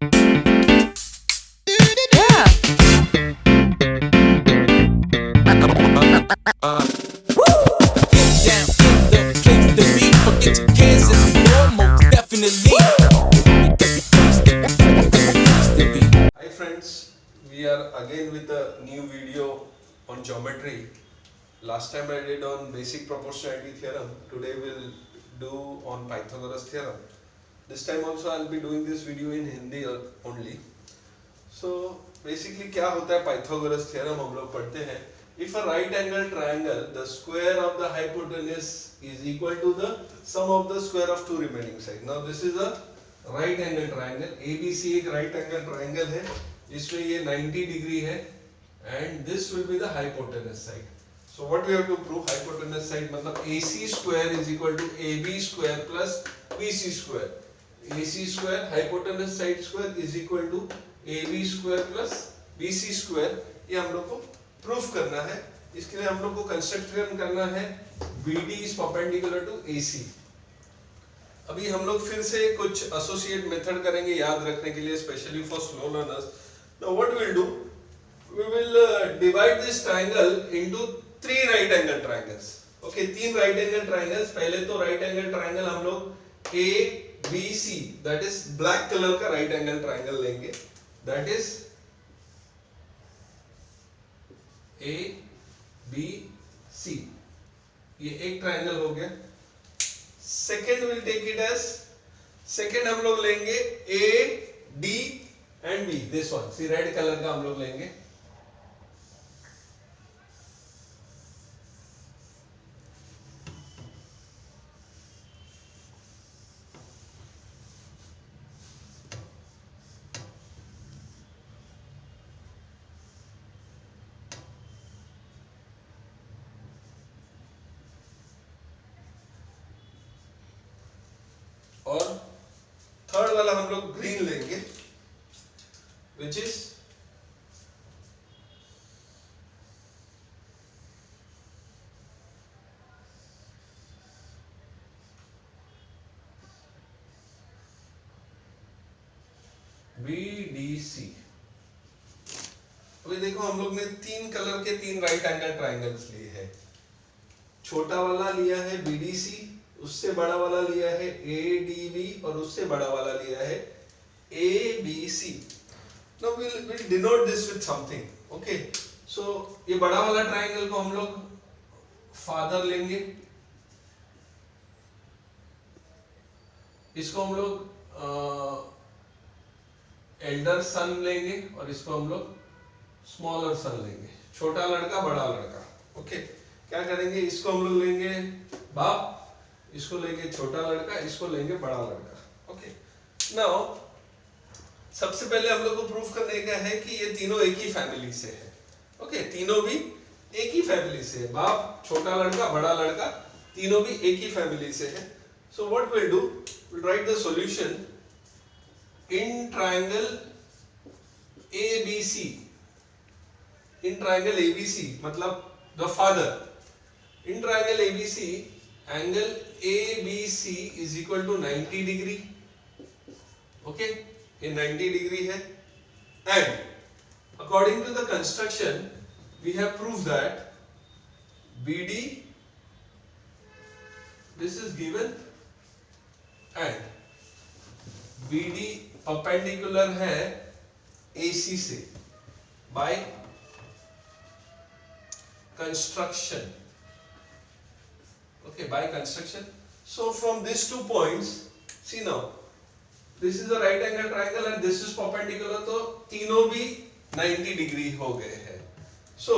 Hi friends, we are again with a new video on geometry. Last time I did on basic proportionality theorem. Today we'll do on Pythagoras theorem. This time also I'll be doing this video in Hindi only. So basically क्या होता है Pythagoras theorem हम लोग पढ़ते हैं. If a right angle triangle, the square of the hypotenuse is equal to the sum of the square of two remaining sides. Now this is a right angle triangle. ABC एक right angle triangle है. इसमें ये 90 degree है and this will be the hypotenuse side. So what we have to prove, hypotenuse side मतलब AC square is equal to AB square plus BC square. AC square hypotenuse side square is equal to AB square plus BC square. ये हम लोग को proof करना है. इसके लिए हम लोग को कंस्ट्रक्शन करना है BD is perpendicular to AC. अभी हम लोग फिर से कुछ एसोसिएट मेथड करेंगे याद रखने के लिए, specially for slow learners. Now what we will do, we will divide this triangle into three right angle triangles. Okay, तीन right angle triangles. पहले तो right angle triangle हम लोग A B C, that is black color का right angle triangle लेंगे. That is A B C. ये एक triangle हो गया. Second will take it as, second हम लोग लेंगे A D and B. This one see red colour का हम लोग लेंगे. और थर्ड वाला हम लोग ग्रीन लेंगे, विच इज BDC. अभी देखो हम लोग ने तीन कलर के तीन राइट एंगल ट्राइंगल्स लिए हैं. छोटा वाला लिया है BDC, उससे बड़ा वाला लिया है ADB और उससे बड़ा वाला लिया है ABC. Now we'll denote this with something. Okay, so ये बड़ा वाला ट्राइंगल को हम लोग फादर लेंगे, इसको हम लोग एल्डर सन लेंगे और इसको हम लोग स्मॉलर सन लेंगे. छोटा लड़का बड़ा लड़का. ओके, क्या करेंगे, इसको हम लोग लेंगे बाप, इसको लेंगे छोटा लड़का, इसको लेंगे बड़ा लड़का. ओके, नाउ सबसे पहले हम लोग को प्रूफ करने का है कि ये तीनों एक ही फैमिली से है. ओके, तीनों भी एक ही फैमिली से है. बाप, छोटा लड़का, बड़ा लड़का, तीनों भी एक ही फैमिली से है. So what will do, will write the solution in triangle ABC. In triangle ABC मतलब the father. In triangle ABC angle ABC is equal to 90 degree. Okay, ये 90 डिग्री है. And according to the construction we have proved that BD this is given and BD perpendicular है AC से by construction. Okay, by construction. So from these 2 points, see now, this is a right angle triangle and this is perpendicular, तो तीनों भी 90 degree हो गए हैं. So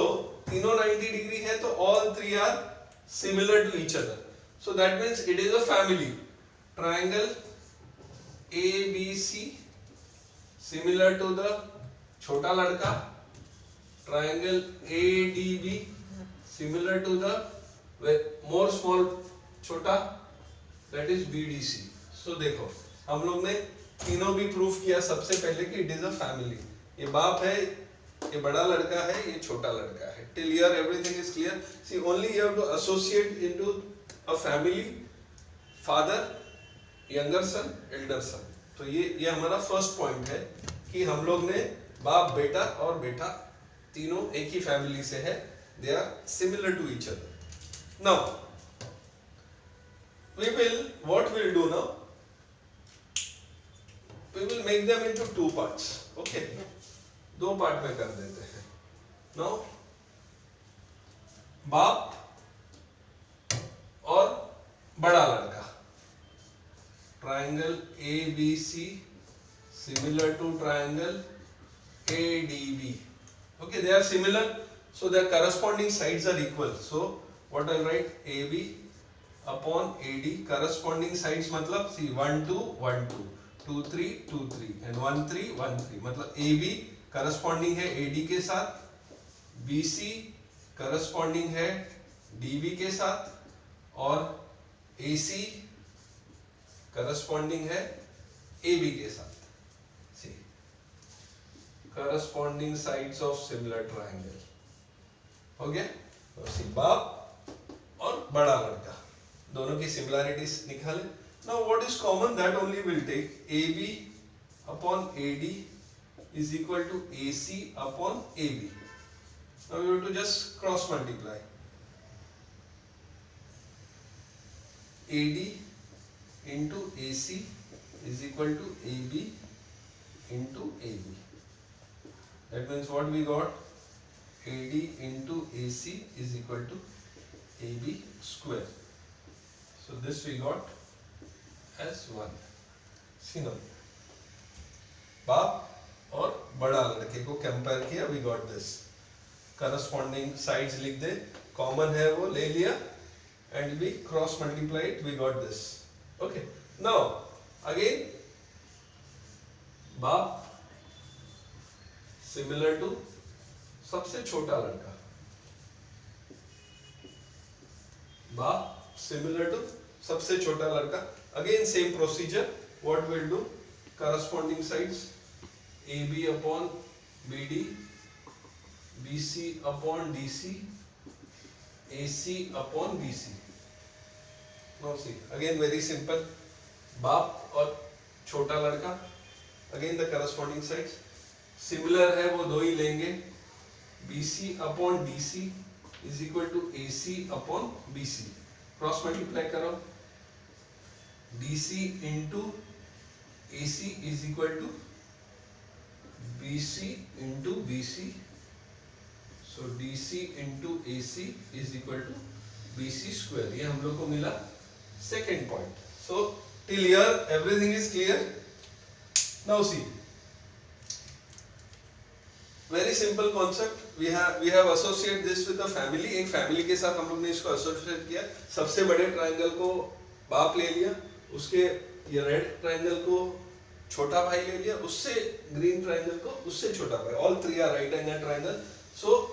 तीनों 90 degree है तो all three are similar to each other. So that means it is a family. Triangle ABC similar to the छोटा लड़का. Triangle ADB similar to the more small छोटा, that is BDC. So देखो हम लोग ने तीनों भी प्रूफ किया सबसे पहले कि इट इज अ फैमिली. ये बाप है, ये बड़ा लड़का है, ये छोटा लड़का है. Till here everything is clear. See, only you have to associate into a family, father, younger son, elder son. तो ये हमारा फर्स्ट पॉइंट है कि हम लोग ने बाप बेटा और बेटा तीनों एक ही फैमिली से है, they are similar to each other. Now what we'll do now, we will make them into two parts, okay? दो पार्ट में कर देते हैं। नाउ बाप और बड़ा लड़का, triangle ABC similar to triangle ADB, okay? They are similar, so their corresponding sides are equal. So what I'll write, AB upon AD, corresponding sides मतलब see 1 2 1 2 2 3 2 3 and 1 3 1 3, मतलब AB corresponding है AD के साथ, BC corresponding है DB के साथ और AC corresponding है AB के साथ। see corresponding sides of similar triangle, हो गया? तो see बाप और बड़ा लड़का दोनों की सिमिलैरिटीज निकालें। Now what is common, that only will take AB upon AD is equal to AC upon AB. Now we have to just cross multiply. AD into AC is equal to AB into AB. That means what we got, AD into AC is equal to AB square. So this we got as 1. See now, बाप और बड़ा लड़के को compare किया, we got this. Corresponding sides लिख दे, common है वो ले लिया and we cross multiply it, we got this. Okay. Now again बाप similar to सबसे छोटा लड़का, बाप similar to सबसे छोटा लड़का, again same procedure. What we'll do, corresponding sides AB upon BD, BC upon DC, AC upon BC. Now see, again very simple, बाप और छोटा लड़का, again the corresponding sides similar है वो दो ही लेंगे, BC upon DC is equal to AC upon BC. Cross multiply करो, DC into AC is equal to BC into BC. So DC into AC is equal to BC square. ये हम लोग को मिला second point. So till here everything is clear. Now see, very simple concept. We have associate this with a family. एक family के साथ हम लोग ने इसको एसोसिएट किया। सबसे बड़े ट्रायंगल को बाप ले लिया, उसके ये रेड ट्रायंगल को छोटा भाई ले लिया, उससे ग्रीन ट्रायंगल को उससे छोटा भाई. All three are right angle triangle. So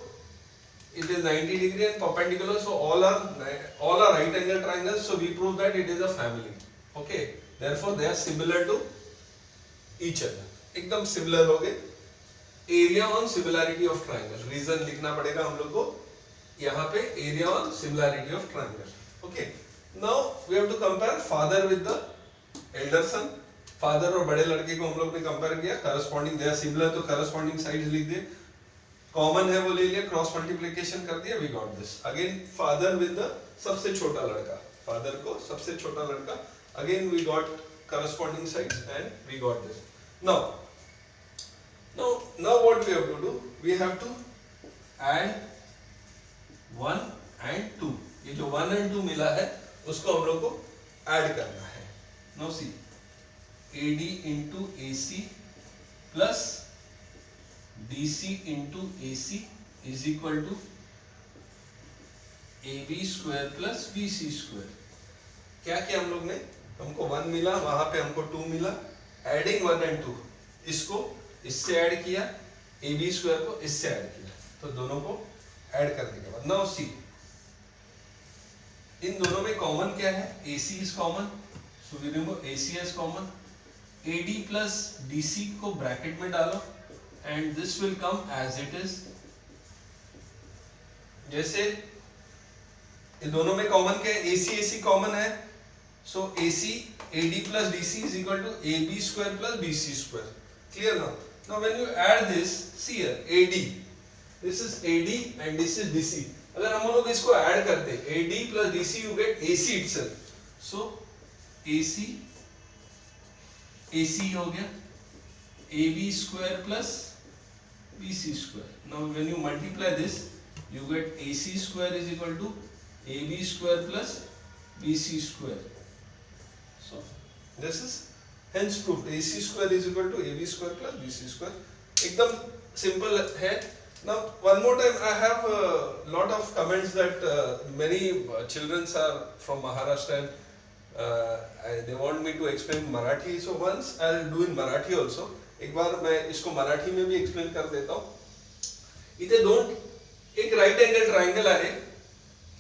it is 90 degree and perpendicular. So all are right angle triangles. So we prove that it is a family. Okay. Therefore they are similar to each other. एकदम similar हो गए. Area on similarity of triangle, reason लिखना पड़ेगा हम लोग को यहाँ पे, area on similarity of triangle. Okay, now we have to compare father with the elder son. Father और बड़े लड़के को हम लोग ने कंपेयर किया, करस्पॉन्डिंग दे आर सिमिलर, तो करस्पॉन्डिंग साइड्स लिख दिए, कॉमन है वो ले लिया, क्रॉस मल्टीप्लिकेशन कर दिया, we got this. Again father with the सबसे छोटा लड़का, फादर को सबसे छोटा लड़का, again we got corresponding sides and we got this. Now what we have to do? We have to add 1 and 2. ये जो 1 and 2 मिला है उसको हम लोग को ऐड करना है. Now see, AD into AC plus DC into AC is equal to AB square plus BC square. क्या किया हम लोग ने? हमको 1 मिला, वहां पे हमको 2 मिला, एडिंग 1 and 2, इसको इससे ऐड किया, AB स्क्वायर को इससे ऐड किया, तो दोनों को ऐड करने के बाद नाउ सी, इन दोनों में कॉमन क्या है? AC is common, so we remove AC as common. AD plus DC को ब्रैकेट में डालो and this will come as it is. जैसे इन दोनों में कॉमन क्या है? AC कॉमन है, So AC AD plus DC is equal to AB square plus BC square. Clear now? Now when you add this, see here AD, this is AD and this is DC. अगर हम लोग इसको add करते AD plus DC you get AC itself. So AC हो गया AB square plus BC square. Now when you multiply this, you get AC square is equal to AB square plus BC square. So this is hence proved. AC square is equal to AB square plus BC square. एकदम simple है. Now one more time, I have a lot of comments that many children are from Maharashtra and they want me to explain Marathi. So once I'll do in Marathi also. एक बार मैं इसको मराठी में भी explain कर देता हूँ. इथे एक राइट एंगल ट्रायंगल आहे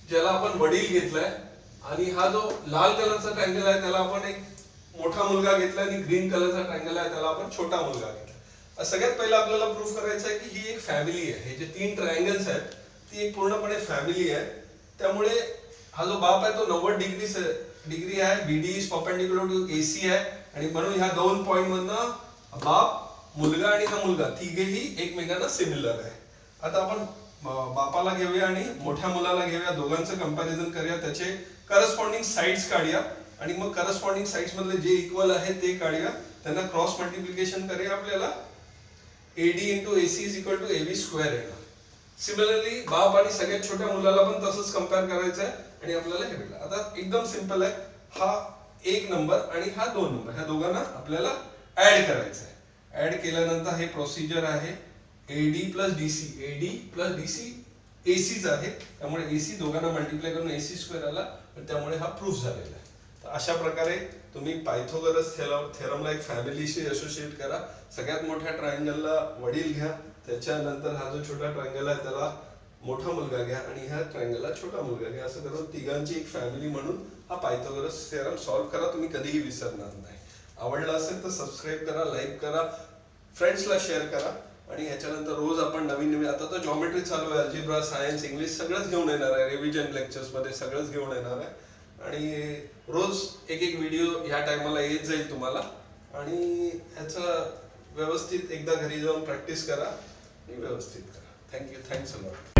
ज्याला आपण वडील घेतलाय आणि हा जो लाल कलरचा ट्रायंगल आहे त्याला आपण एक मोठा मुलगा घेतलाय आणि ग्रीन कलरचा ट्रायंगल आहे त्याला आपण छोटा मुलगा घेतलाय. सगळ्यात पहिला आपल्याला प्रूफ करायचं आहे की ही एक फॅमिली आहे. हे जे तीन ट्रायंगल्स आहेत ती एक पूर्णपणे फॅमिली आहे. त्यामुळे हा जो बाप आहे तो 90 डिग्री आहे. BD is perpendicular to AC आहे आणि म्हणून ह्या दोन पॉइंट मधनं बाप मुलगा आणि हा मुलगा तिघेही एकमेकांना सिमिलर आहे. आता आपण बापाला घेऊया आणि मोठ्या मुलाला घेऊया, दोघांचं कंपॅरिझन करूया, त्याचे करस्पॉन्डिंग साइड्स काढूया आणि मग करस्पॉन्डिंग साइड्स मधले जे इक्वल आहे ते काढूया, त्यांना क्रॉस मल्टिप्लिकेशन करूया. आपल्याला AD into AC is equal to AB square येणार. सिमिलरली बाप आणि सगळ्यात छोट्या मुलाला पण तसंच कंपेअर करायचं आहे आणि आपल्याला हे भेटलं. आता एकदम सिंपल आहे. हा 1 नंबर आणि हा 2 नंबर, ह्या दोघांना आपल्याला ऍड करायचं आहे. ऍड केल्यानंतर हे प्रोसिजर आहे AD plus DC. AD plus DC ACच आहे, त्यामुळे AC दोघांना मल्टिप्लाय करून AC स्क्वेअर आला, त्यामुळे हा प्रूफ झालेला आहे. तर अशा प्रकारे तुम्ही पायथागोरस थेरमला एक फॅमिलीशी असोसिएट करा. सगळ्यात मोठ्या ट्रायंगलला वडील घ्या, त्याच्यानंतर हा जो छोटा ट्रायंगल आहे त्याला मोठा मुलगा घ्या आणि ह्या ट्रायंगलला छोटा मुलगा घ्या. असं करून तिघांची एक फॅमिली म्हणून हा पायथागोरस थेरम सॉल्व्ह करा. तुम्ही कधीही विसरणार नाही. आवडला असेल तर सबस्क्राईब करा, लाईक करा, फ्रेंड्सला शेअर करा आणि ह्याच्यानंतर रोज आपण नवीन आता तर जॉमेट्री चालू आहे, अल्जेब्रा, सायन्स, इंग्लिश सगळंच घेऊन येणार आहे. रिव्हिजन लेक्चर्स मध्ये सगळंच घेऊन येणार आहे आणि रोज एक व्हिडिओ ह्या टायमाला येत जाईल तुम्हाला आणि ह्याचा व्यवस्थित एकदा घरी जाऊन प्रॅक्टिस करा आणि व्यवस्थित करा. Thank you, thanks a lot.